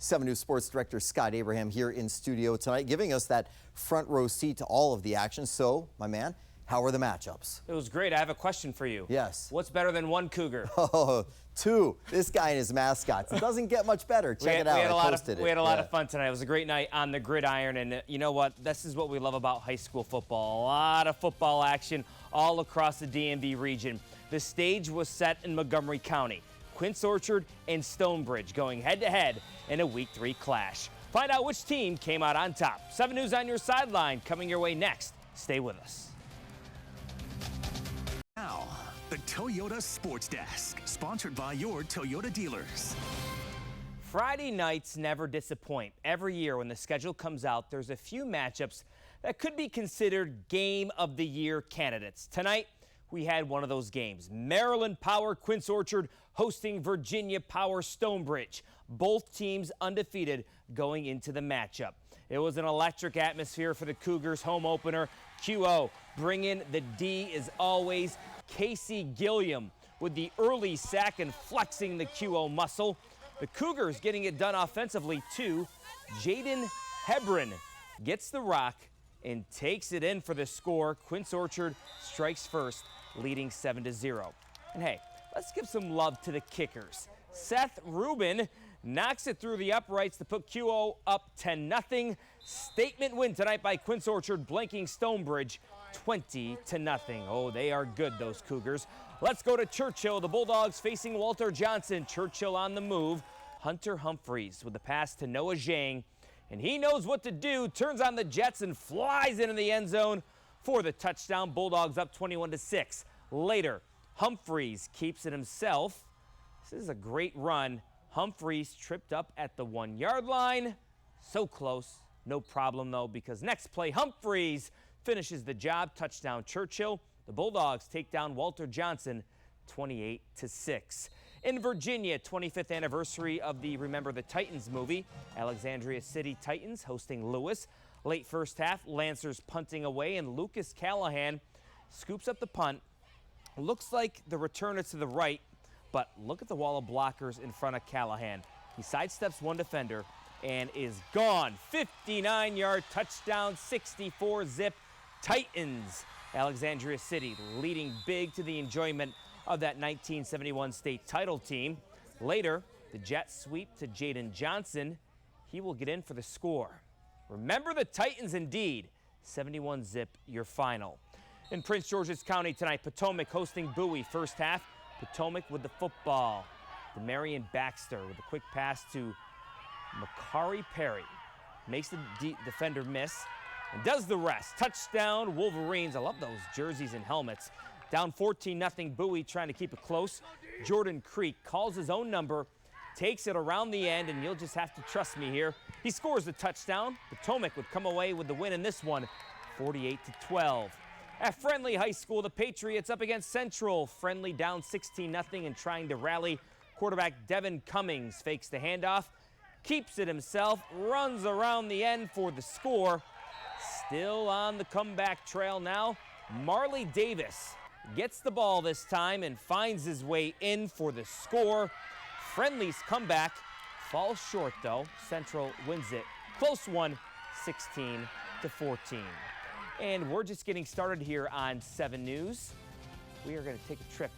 7 News Sports Director Scott Abraham here in studio tonight, giving us that front row seat to all of the action. So, my man, how are the matchups? It was great. I have a question for you. Yes. What's better than one Cougar? Oh, 2. This guy and his mascots. It doesn't get much better. Check it out. We had a lot of fun tonight. It was a great night on the gridiron. And you know what? This is what we love about high school football. A lot of football action all across the DMV region. The stage was set in Montgomery County. Quince Orchard and Stonebridge going head-to-head in a Week 3 clash. Find out which team came out on top. 7 News on Your Sideline coming your way next. Stay with us. Now, the Toyota Sports Desk, sponsored by your Toyota dealers. Friday nights never disappoint. Every year when the schedule comes out, there's a few matchups that could be considered Game of the Year candidates. Tonight, we had one of those games. Maryland Power Quince Orchard hosting Virginia Power Stonebridge. Both teams undefeated going into the matchup. It was an electric atmosphere for the Cougars home opener. QO bringing the D as always. Casey Gilliam with the early sack and flexing the QO muscle. The Cougars getting it done offensively too. Jaden Hebron gets the rock and takes it in for the score. Quince Orchard strikes first, leading 7-0. And hey, let's give some love to the kickers. Seth Rubin knocks it through the uprights to put QO up 10-0. Statement win tonight by Quince Orchard, blanking Stonebridge 20-0. Oh, they are good, those Cougars. Let's go to Churchill. The Bulldogs facing Walter Johnson. Churchill on the move. Hunter Humphreys with the pass to Noah Zhang. And he knows what to do. Turns on the Jets and flies into the end zone for the touchdown. Bulldogs up 21-6. Later, Humphreys keeps it himself. This is a great run. Humphreys tripped up at the 1-yard line. So close. No problem, though, because next play, Humphreys finishes the job. Touchdown, Churchill. The Bulldogs take down Walter Johnson 28-6. In Virginia, 25th anniversary of the Remember the Titans movie. Alexandria City Titans hosting Lewis. Late first half, Lancers punting away, and Lucas Callahan scoops up the punt. Looks like the returner to the right, but look at the wall of blockers in front of Callahan. He sidesteps one defender and is gone. 59-yard touchdown, 64-zip Titans. Alexandria City leading big to the enjoyment of that 1971 state title team. Later, the Jets sweep to Jaden Johnson. He will get in for the score. Remember the Titans indeed. 71-zip your final. In Prince George's County tonight, Potomac hosting Bowie first half. Potomac with the football. Demarion Baxter with a quick pass to Makari Perry. Makes the defender miss and does the rest. Touchdown, Wolverines. I love those jerseys and helmets. Down 14-0 Bowie, trying to keep it close. Jordan Creek calls his own number, takes it around the end, and you'll just have to trust me here. He scores the touchdown. Potomac would come away with the win in this one, 48-12. At Friendly High School, the Patriots up against Central. Friendly down 16-0 and trying to rally. Quarterback Devin Cummings fakes the handoff, keeps it himself, runs around the end for the score. Still on the comeback trail now. Marley Davis gets the ball this time and finds his way in for the score. Friendly's comeback falls short, though. Central wins it. Close one, 16-14. And we're just getting started here on 7 News. We are going to take a trip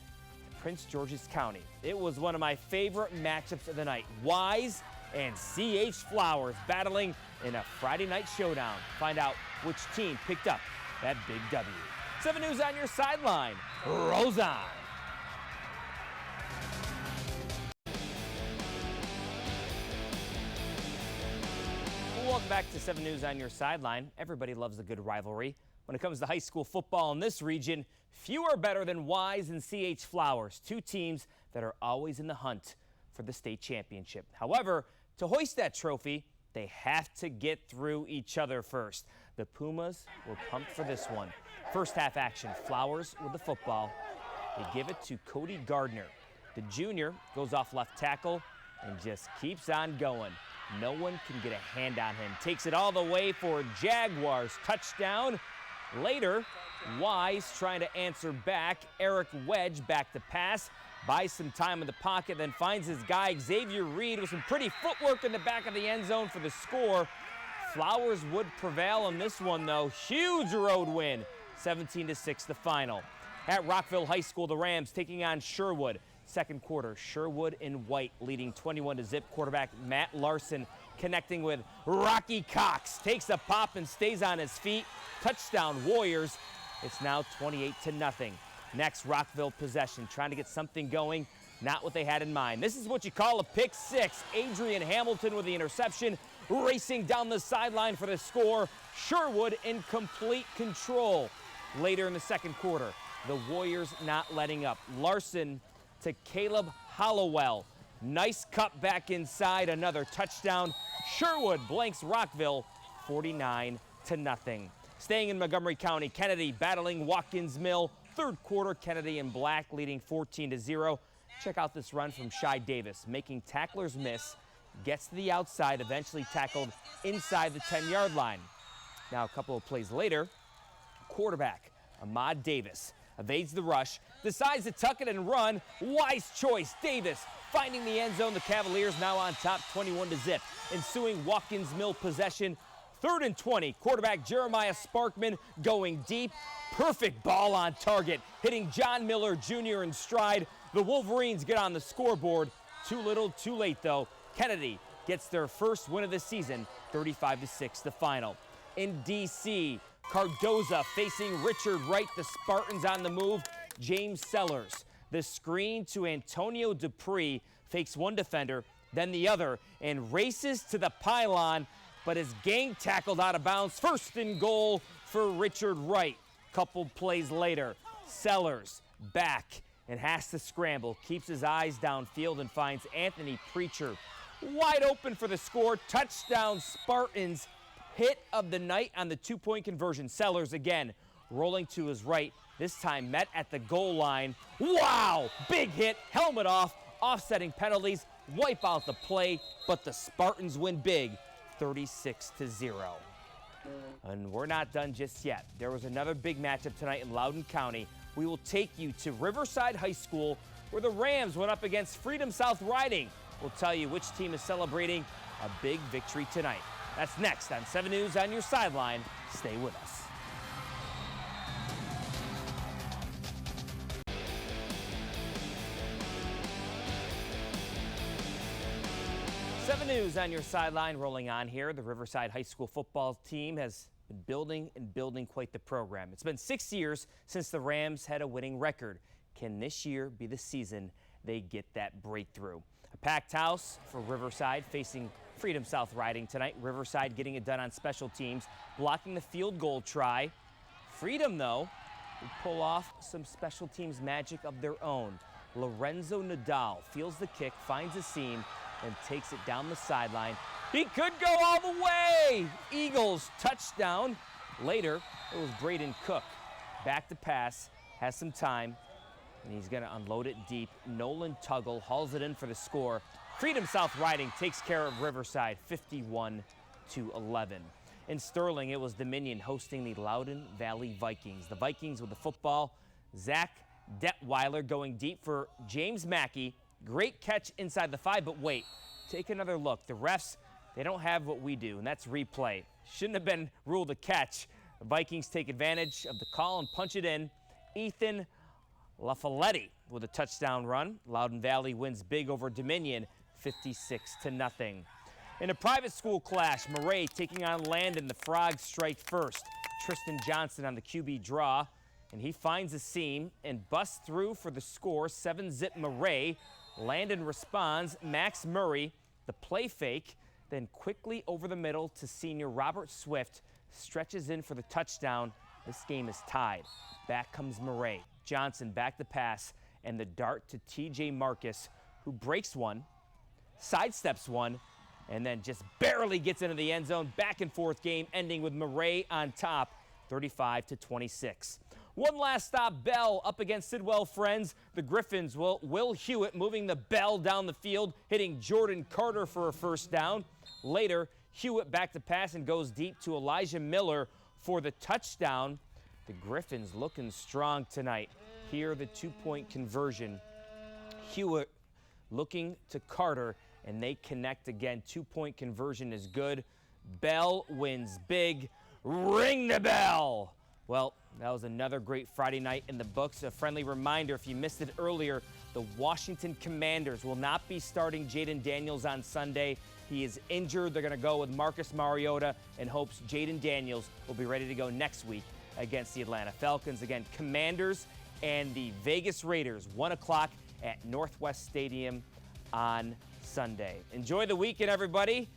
to Prince George's County. It was one of my favorite matchups of the night. Wise and C.H. Flowers battling in a Friday night showdown. Find out which team picked up that big W. 7 News on Your Sideline. Rolls on. Welcome back to 7 News on Your Sideline. Everybody loves a good rivalry. When it comes to high school football in this region, few are better than Wise and C.H. Flowers, two teams that are always in the hunt for the state championship. However, to hoist that trophy, they have to get through each other first. The Pumas were pumped for this one. First half action, Flowers with the football. They give it to Cody Gardner. The junior goes off left tackle and just keeps on going. No one can get a hand on him. Takes it all the way for Jaguars touchdown. Later, Wise trying to answer back. Eric Wedge back to pass. buys some time in the pocket, then finds his guy Xavier Reed with some pretty footwork in the back of the end zone for the score. Flowers would prevail on this one, though. Huge road win, 17-6 the final. At Rockville High School, the Rams taking on Sherwood. Second quarter, Sherwood in white leading 21-0. Quarterback Matt Larson connecting with Rocky Cox. Takes a pop and stays on his feet. Touchdown Warriors. It's now 28-0. Next, Rockville possession, trying to get something going. Not what they had in mind. This is what you call a pick six. Adrian Hamilton with the interception, racing down the sideline for the score. Sherwood in complete control. Later in the second quarter, the Warriors not letting up. Larson to Caleb Hollowell. Nice cut back inside, another touchdown. Sherwood blanks Rockville 49-0. Staying in Montgomery County, Kennedy battling Watkins Mill. Third quarter, Kennedy in black leading 14-0. Check out this run from Shy Davis, making tacklers miss, gets to the outside, eventually tackled inside the 10-yard line. Now a couple of plays later, quarterback Ahmad Davis evades the rush, decides to tuck it and run. Wise choice, Davis finding the end zone. The Cavaliers now on top 21-0. Ensuing Watkins Mill possession, 3rd and 20. Quarterback Jeremiah Sparkman going deep. Perfect ball on target, hitting John Miller Jr. in stride. The Wolverines get on the scoreboard. Too little, too late, though. Kennedy gets their first win of the season, 35-6 the final. In D.C., Cardoza facing Richard Wright. The Spartans on the move. James Sellers, the screen to Antonio Dupree, fakes one defender, then the other, and races to the pylon, but is gang tackled out of bounds. First and goal for Richard Wright. Couple plays later, Sellers back and has to scramble, keeps his eyes downfield and finds Anthony Preacher wide open for the score. Touchdown Spartans. Hit of the night on the 2-point conversion. Sellers again rolling to his right, this time met at the goal line. Wow, big hit, helmet off, offsetting penalties, wipe out the play, but the Spartans win big, 36-0. And we're not done just yet. There was another big matchup tonight in Loudoun County. We will take you to Riverside High School, where the Rams went up against Freedom South Riding. We'll tell you which team is celebrating a big victory tonight. That's next on 7 News on Your Sideline. Stay with us. 7 News on Your Sideline, rolling on here. The Riverside High School football team has been building and building quite the program. It's been 6 years since the Rams had a winning record. Can this year be the season they get that breakthrough? A packed house for Riverside facing Freedom South Riding tonight. Riverside getting it done on special teams, blocking the field goal try. Freedom, though, will pull off some special teams magic of their own. Lorenzo Nadal feels the kick, finds a seam, and takes it down the sideline. He could go all the way! Eagles touchdown. Later, it was Braden Cook. Back to pass, has some time, and he's going to unload it deep. Nolan Tuggle hauls it in for the score. Freedom South Riding takes care of Riverside 51-11. In Sterling, it was Dominion hosting the Loudoun Valley Vikings. The Vikings with the football. Zach Detweiler going deep for James Mackey. Great catch inside the 5, but wait, take another look. The refs, they don't have what we do, and that's replay. Shouldn't have been ruled a catch. The Vikings take advantage of the call and punch it in. Ethan LaFollette with a touchdown run. Loudoun Valley wins big over Dominion, 56-0. In a private school clash, Murray taking on Landon. The Frogs strike first. Tristan Johnson on the QB draw, and he finds a seam and busts through for the score. 7-zip Murray. Landon responds. Max Murray, the play fake, then quickly over the middle to senior Robert Swift, stretches in for the touchdown. This game is tied. Back comes Murray. Johnson back to pass, and the dart to TJ Marcus, who breaks one, sidesteps one, and then just barely gets into the end zone. Back and forth game, ending with Murray on top, 35-26. One last stop, Bell up against Sidwell Friends. The Griffins Will Hewitt moving the Bell down the field, hitting Jordan Carter for a first down. Later, Hewitt back to pass and goes deep to Elijah Miller for the touchdown. The Griffins looking strong tonight. Here, the 2-point conversion. Hewitt looking to Carter, and they connect again. 2-point conversion is good. Bell wins big. Ring the bell. Well, that was another great Friday night in the books. A friendly reminder, if you missed it earlier, the Washington Commanders will not be starting Jaden Daniels on Sunday. He is injured. They're going to go with Marcus Mariota in hopes Jaden Daniels will be ready to go next week against the Atlanta Falcons. Again, Commanders and the Vegas Raiders, 1 o'clock at Northwest Stadium on Sunday. Enjoy the weekend, everybody.